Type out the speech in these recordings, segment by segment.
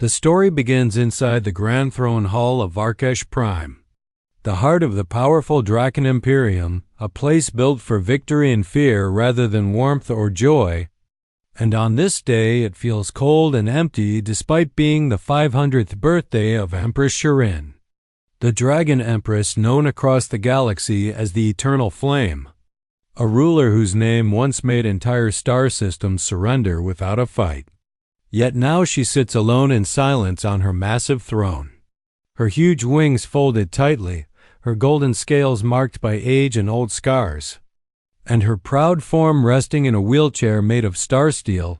The story begins inside the Grand Throne Hall of Varkesh Prime, the heart of the powerful Draken Imperium, a place built for victory and fear rather than warmth or joy. And on this day it feels cold and empty despite being the 500th birthday of Empress Shirin, the Dragon Empress known across the galaxy as the Eternal Flame, a ruler whose name once made entire star systems surrender without a fight. Yet now she sits alone in silence on her massive throne, her huge wings folded tightly, her golden scales marked by age and old scars, and her proud form resting in a wheelchair made of star steel,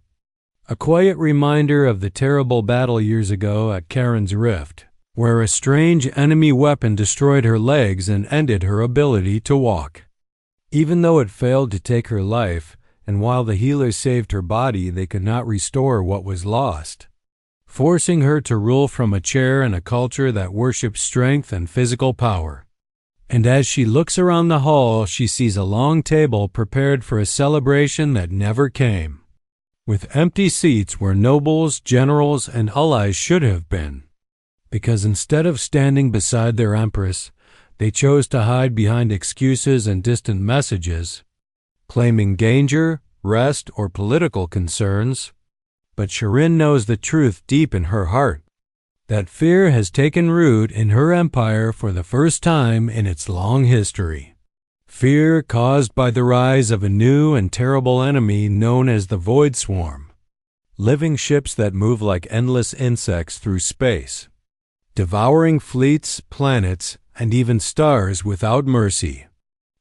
a quiet reminder of the terrible battle years ago at Charon's Rift, where a strange enemy weapon destroyed her legs and ended her ability to walk. Even though it failed to take her life, and while the healers saved her body, they could not restore what was lost, forcing her to rule from a chair in a culture that worships strength and physical power. And as she looks around the hall, she sees a long table prepared for a celebration that never came, with empty seats where nobles, generals, and allies should have been, because instead of standing beside their empress, they chose to hide behind excuses and distant messages, claiming danger, rest, or political concerns. But Shirin knows the truth deep in her heart, that fear has taken root in her empire for the first time in its long history. Fear caused by the rise of a new and terrible enemy known as the Void Swarm, living ships that move like endless insects through space, devouring fleets, planets, and even stars without mercy.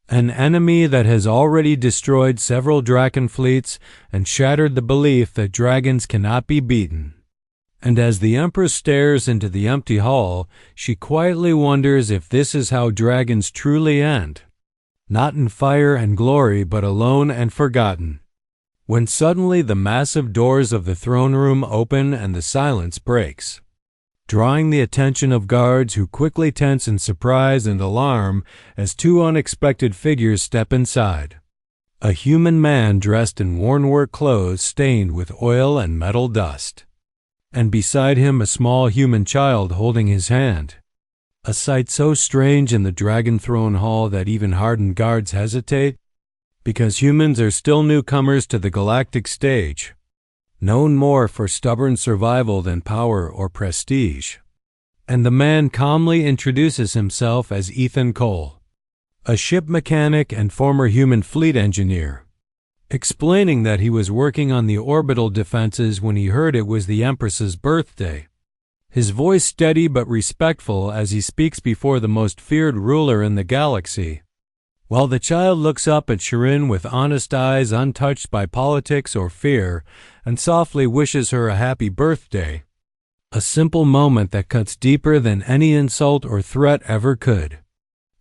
An enemy that has already destroyed several Draken fleets and shattered the belief that dragons cannot be beaten. And as the Empress stares into the empty hall, she quietly wonders if this is how dragons truly end, not in fire and glory but alone and forgotten. When suddenly the massive doors of the throne room open and the silence breaks, drawing the attention of guards who quickly tense in surprise and alarm as two unexpected figures step inside. A human man dressed in worn work clothes stained with oil and metal dust, and beside him a small human child holding his hand, a sight so strange in the Dragon Throne Hall that even hardened guards hesitate, because humans are still newcomers to the galactic stage, known more for stubborn survival than power or prestige. And the man calmly introduces himself as Ethan Cole, a ship mechanic and former human fleet engineer, explaining that he was working on the orbital defenses when he heard it was the Empress's birthday. His voice steady but respectful as he speaks before the most feared ruler in the galaxy, while the child looks up at Shirin with honest eyes untouched by politics or fear and softly wishes her a happy birthday. A simple moment that cuts deeper than any insult or threat ever could.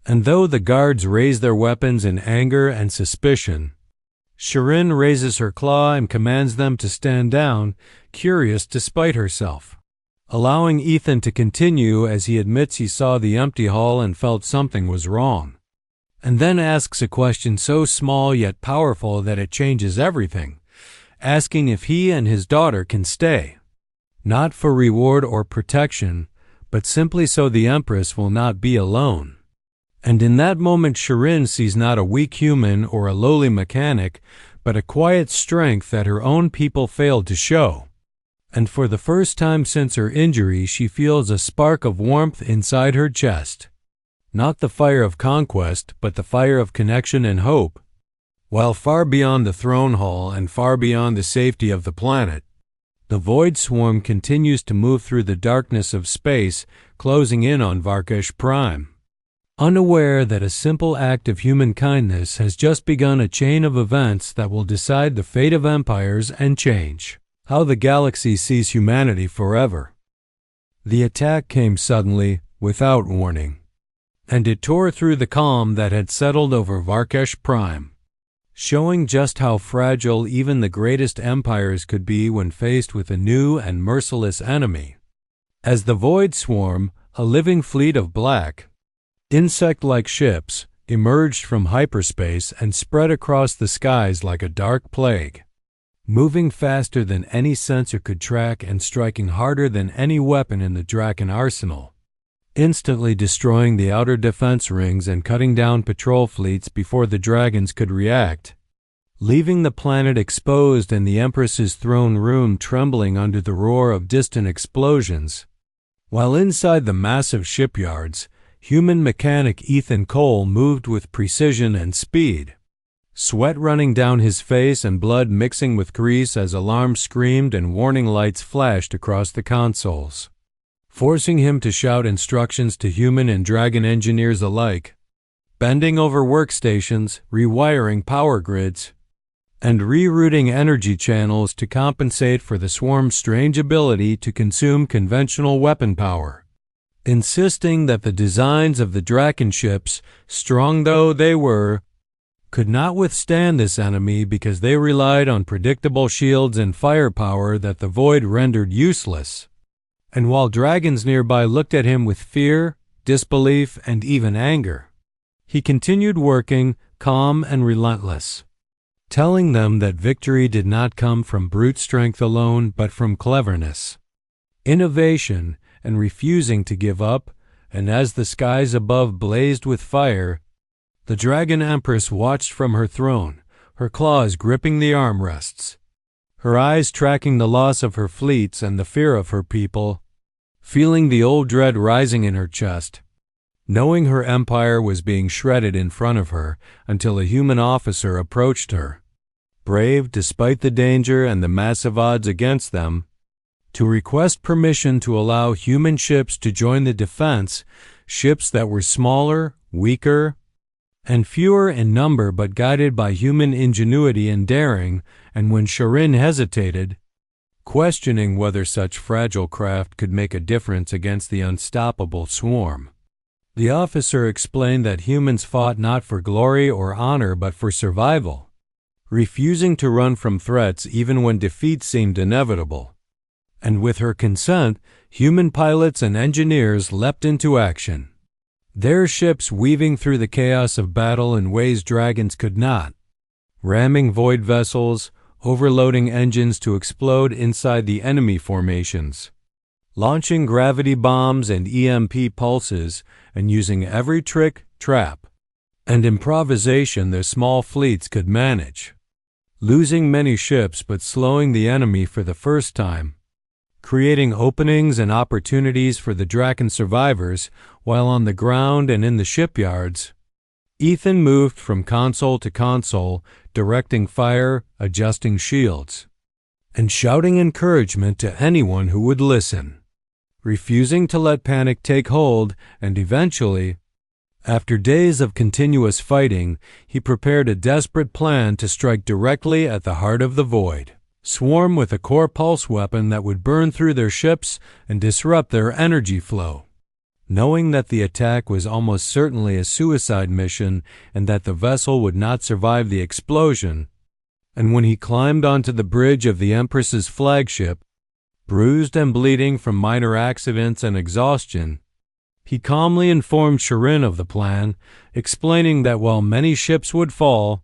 And though the guards raise their weapons in anger and suspicion, Shirin raises her claw and commands them to stand down, curious despite herself, allowing Ethan to continue as he admits he saw the empty hall and felt something was wrong, and then asks a question so small yet powerful that it changes everything, asking if he and his daughter can stay, not for reward or protection, but simply so the Empress will not be alone. And in that moment Shirin sees not a weak human or a lowly mechanic, but a quiet strength that her own people failed to show. And for the first time since her injury, she feels a spark of warmth inside her chest. Not the fire of conquest, but the fire of connection and hope. While far beyond the throne hall and far beyond the safety of the planet, the Void Swarm continues to move through the darkness of space, closing in on Varkesh Prime, unaware that a simple act of human kindness has just begun a chain of events that will decide the fate of empires and change how the galaxy sees humanity forever. The attack came suddenly, without warning, and it tore through the calm that had settled over Varkesh Prime, showing just how fragile even the greatest empires could be when faced with a new and merciless enemy. As the Void Swarm, a living fleet of black, insect-like ships, emerged from hyperspace and spread across the skies like a dark plague, moving faster than any sensor could track and striking harder than any weapon in the Draken arsenal, instantly destroying the outer defense rings and cutting down patrol fleets before the dragons could react, leaving the planet exposed and the Empress's throne room trembling under the roar of distant explosions. While inside the massive shipyards, human mechanic Ethan Cole moved with precision and speed, sweat running down his face and blood mixing with grease as alarms screamed and warning lights flashed across the consoles, forcing him to shout instructions to human and dragon engineers alike, bending over workstations, rewiring power grids, and rerouting energy channels to compensate for the swarm's strange ability to consume conventional weapon power, insisting that the designs of the Draken ships, strong though they were, could not withstand this enemy because they relied on predictable shields and firepower that the void rendered useless. And while dragons nearby looked at him with fear, disbelief, and even anger, he continued working, calm and relentless, telling them that victory did not come from brute strength alone but from cleverness, innovation, and refusing to give up. And as the skies above blazed with fire, the Dragon Empress watched from her throne, her claws gripping the armrests, her eyes tracking the loss of her fleets and the fear of her people, feeling the old dread rising in her chest, knowing her empire was being shredded in front of her until a human officer approached her, brave despite the danger and the massive odds against them, to request permission to allow human ships to join the defense, ships that were smaller, weaker, and fewer in number but guided by human ingenuity and daring. And when Sharin hesitated, questioning whether such fragile craft could make a difference against the unstoppable swarm, the officer explained that humans fought not for glory or honor but for survival, refusing to run from threats even when defeat seemed inevitable. And with her consent, human pilots and engineers leapt into action, their ships weaving through the chaos of battle in ways dragons could not, ramming void vessels, overloading engines to explode inside the enemy formations, launching gravity bombs and EMP pulses, and using every trick, trap, and improvisation their small fleets could manage, losing many ships but slowing the enemy for the first time, creating openings and opportunities for the Draken survivors. While on the ground and in the shipyards, Ethan moved from console to console, directing fire, adjusting shields, and shouting encouragement to anyone who would listen, refusing to let panic take hold. And eventually, after days of continuous fighting, he prepared a desperate plan to strike directly at the heart of the void swarm with a core pulse weapon that would burn through their ships and disrupt their energy flow, knowing that the attack was almost certainly a suicide mission and that the vessel would not survive the explosion. And when he climbed onto the bridge of the Empress's flagship, bruised and bleeding from minor accidents and exhaustion, he calmly informed Sharin of the plan, explaining that while many ships would fall,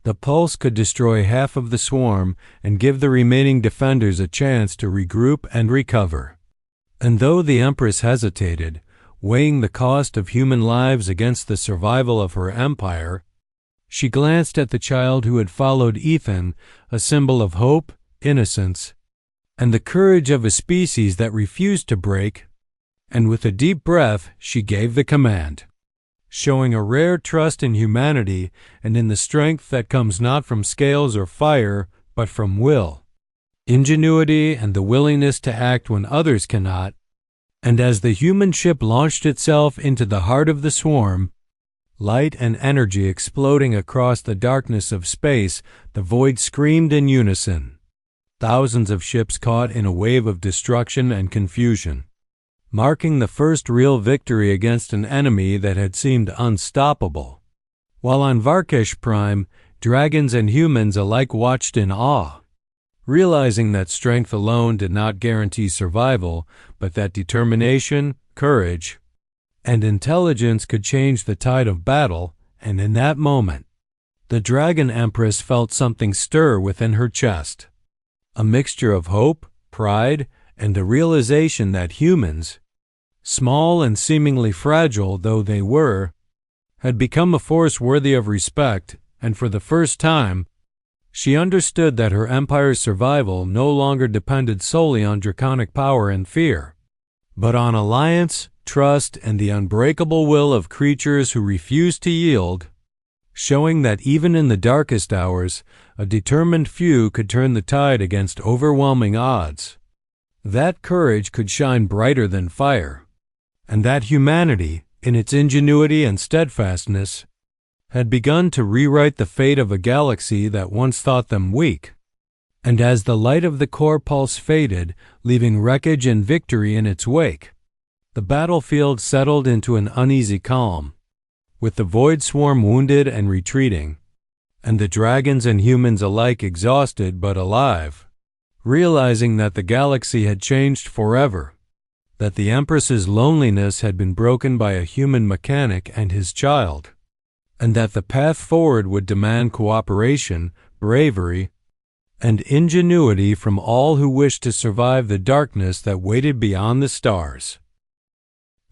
the pulse could destroy half of the swarm and give the remaining defenders a chance to regroup and recover. And though the Empress hesitated, weighing the cost of human lives against the survival of her empire, she glanced at the child who had followed Ethan, a symbol of hope, innocence, and the courage of a species that refused to break, and with a deep breath she gave the command, showing a rare trust in humanity and in the strength that comes not from scales or fire, but from will, ingenuity, and the willingness to act when others cannot. And as the human ship launched itself into the heart of the swarm, light and energy exploding across the darkness of space, the void screamed in unison, thousands of ships caught in a wave of destruction and confusion, marking the first real victory against an enemy that had seemed unstoppable. While on Varkesh Prime, dragons and humans alike watched in awe, realizing that strength alone did not guarantee survival, but that determination, courage, and intelligence could change the tide of battle. And in that moment, the Dragon Empress felt something stir within her chest. a mixture of hope, pride, and the realization that humans, small and seemingly fragile though they were, had become a force worthy of respect, and for the first time, she understood that her empire's survival no longer depended solely on draconic power and fear, but on alliance, trust, and the unbreakable will of creatures who refused to yield, showing that even in the darkest hours, a determined few could turn the tide against overwhelming odds. That courage could shine brighter than fire, and that humanity, in its ingenuity and steadfastness, had begun to rewrite the fate of a galaxy that once thought them weak. And as the light of the core pulse faded, leaving wreckage and victory in its wake, the battlefield settled into an uneasy calm, with the void swarm wounded and retreating, and the dragons and humans alike exhausted but alive, realizing that the galaxy had changed forever, that the Empress's loneliness had been broken by a human mechanic and his child, and that the path forward would demand cooperation, bravery, and ingenuity from all who wished to survive the darkness that waited beyond the stars.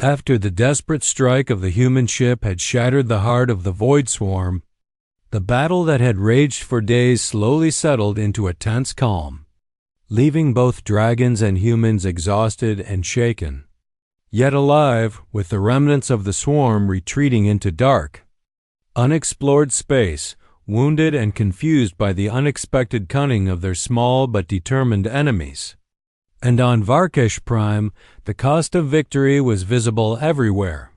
After the desperate strike of the human ship had shattered the heart of the void swarm, the battle that had raged for days slowly settled into a tense calm, leaving both dragons and humans exhausted and shaken, yet alive, with the remnants of the swarm retreating into dark, unexplored space, wounded and confused by the unexpected cunning of their small but determined enemies. And on Varkesh Prime, the cost of victory was visible everywhere,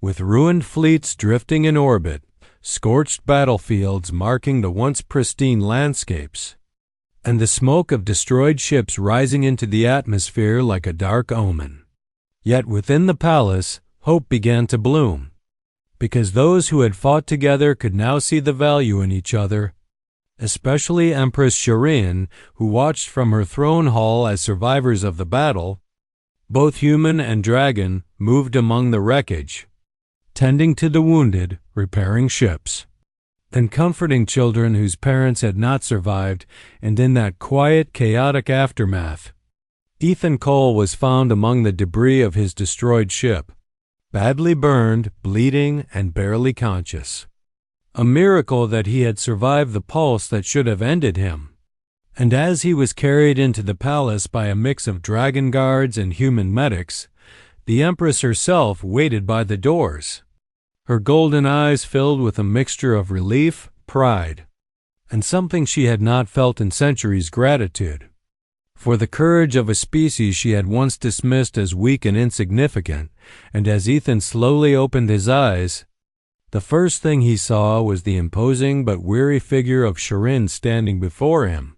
with ruined fleets drifting in orbit, scorched battlefields marking the once pristine landscapes, and the smoke of destroyed ships rising into the atmosphere like a dark omen. Yet within the palace, hope began to bloom, because those who had fought together could now see the value in each other, especially Empress Shireen, who watched from her throne hall as survivors of the battle, both human and dragon, moved among the wreckage, tending to the wounded, repairing ships, and comforting children whose parents had not survived. And in that quiet, chaotic aftermath, Ethan Cole was found among the debris of his destroyed ship, badly burned, bleeding, and barely conscious. A miracle that he had survived the pulse that should have ended him. And as he was carried into the palace by a mix of dragon guards and human medics, the Empress herself waited by the doors, her golden eyes filled with a mixture of relief, pride, and something she had not felt in centuries, gratitude, for the courage of a species she had once dismissed as weak and insignificant. And as Ethan slowly opened his eyes, the first thing he saw was the imposing but weary figure of Shireen standing before him,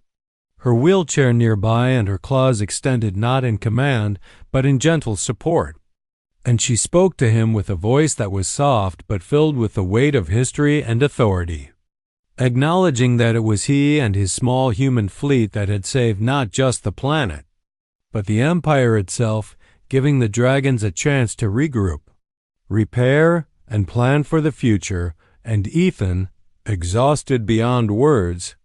her wheelchair nearby and her claws extended not in command but in gentle support. And she spoke to him with a voice that was soft but filled with the weight of history and authority, acknowledging that it was he and his small human fleet that had saved not just the planet, but the Empire itself, giving the dragons a chance to regroup, repair, and plan for the future. And Ethan, exhausted beyond words,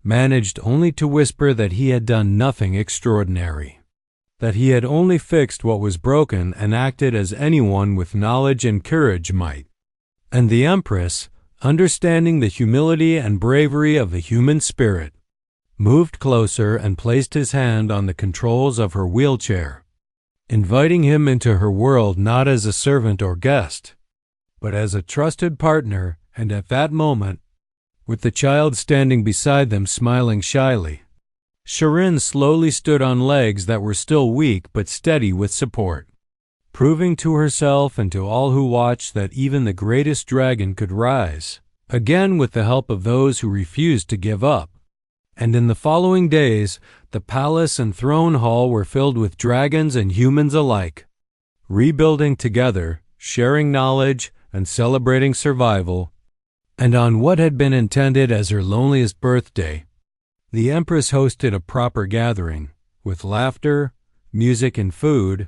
managed only to whisper that he had done nothing extraordinary, that he had only fixed what was broken and acted as anyone with knowledge and courage might. And the Empress, understanding the humility and bravery of the human spirit, moved closer and placed his hand on the controls of her wheelchair, inviting him into her world not as a servant or guest, but as a trusted partner. And at that moment, with the child standing beside them smiling shyly, Shireen slowly stood on legs that were still weak but steady with support, proving to herself and to all who watched that even the greatest dragon could rise, again with the help of those who refused to give up. And in the following days, the palace and throne hall were filled with dragons and humans alike, rebuilding together, sharing knowledge, and celebrating survival. And on what had been intended as her loneliest birthday, the Empress hosted a proper gathering, with laughter, music, and food,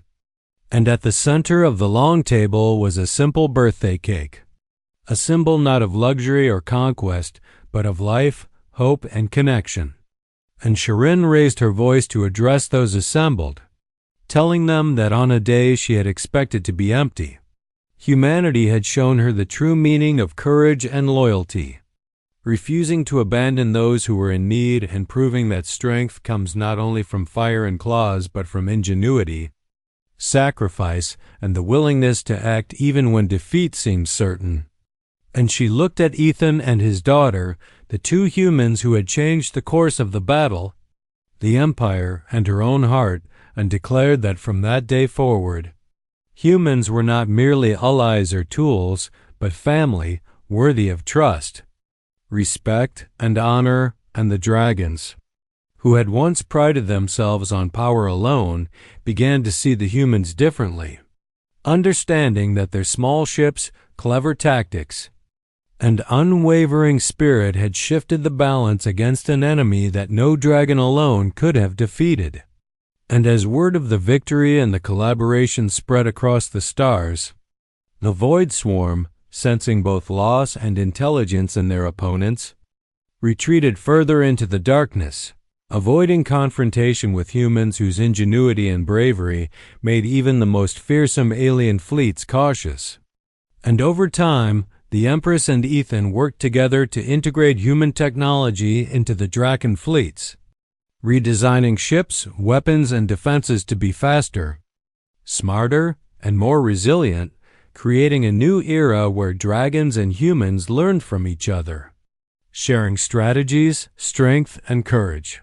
and at the center of the long table was a simple birthday cake, a symbol not of luxury or conquest, but of life, hope, and connection. and Shirin raised her voice to address those assembled, telling them that on a day she had expected to be empty, humanity had shown her the true meaning of courage and loyalty, refusing to abandon those who were in need and proving that strength comes not only from fire and claws but from ingenuity, sacrifice, and the willingness to act even when defeat seemed certain. And she looked at Ethan and his daughter, the two humans who had changed the course of the battle, the Empire, and her own heart, and declared that from that day forward, humans were not merely allies or tools, but family worthy of trust, respect, and honor. And the dragons, who had once prided themselves on power alone, began to see the humans differently, understanding that their small ships, clever tactics, and unwavering spirit had shifted the balance against an enemy that no dragon alone could have defeated. And as word of the victory and the collaboration spread across the stars, the Void Swarm, sensing both loss and intelligence in their opponents, retreated further into the darkness, avoiding confrontation with humans whose ingenuity and bravery made even the most fearsome alien fleets cautious. And over time, the Empress and Ethan worked together to integrate human technology into the Draken fleets, redesigning ships, weapons, and defenses to be faster, smarter, and more resilient, creating a new era where dragons and humans learned from each other, sharing strategies, strength, and courage.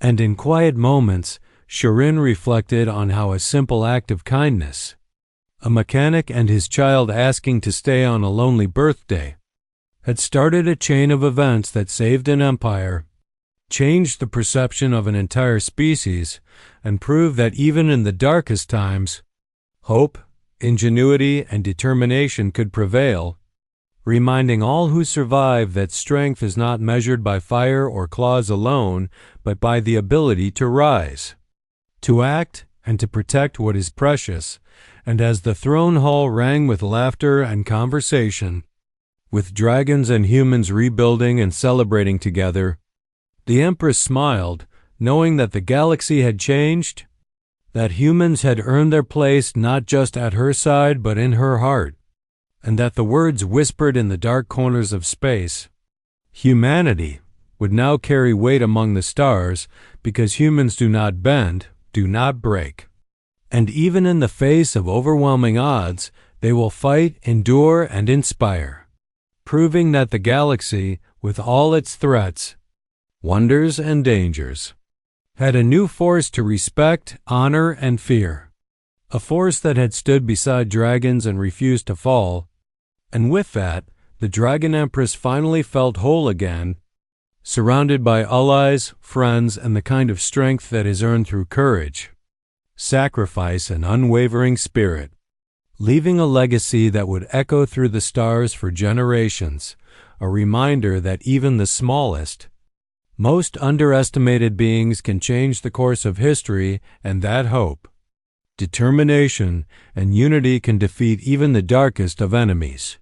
And in quiet moments, Shirin reflected on how a simple act of kindness, a mechanic and his child asking to stay on a lonely birthday, had started a chain of events that saved an empire, changed the perception of an entire species, and proved that even in the darkest times, hope, ingenuity, and determination could prevail, reminding all who survive that strength is not measured by fire or claws alone, but by the ability to rise, to act, and to protect what is precious. And as the throne hall rang with laughter and conversation, with dragons and humans rebuilding and celebrating together, the Empress smiled, knowing that the galaxy had changed, that humans had earned their place not just at her side but in her heart, and that the words whispered in the dark corners of space, humanity, would now carry weight among the stars, because humans do not bend, do not break. And even in the face of overwhelming odds, they will fight, endure, and inspire, proving that the galaxy, with all its threats, wonders, and dangers, had a new force to respect, honor, and fear, a force that had stood beside dragons and refused to fall. And with that, the Dragon Empress finally felt whole again, surrounded by allies, friends, and the kind of strength that is earned through courage, sacrifice, and unwavering spirit, leaving a legacy that would echo through the stars for generations, a reminder that even the smallest, most underestimated beings can change the course of history, and that hope, determination, and unity can defeat even the darkest of enemies.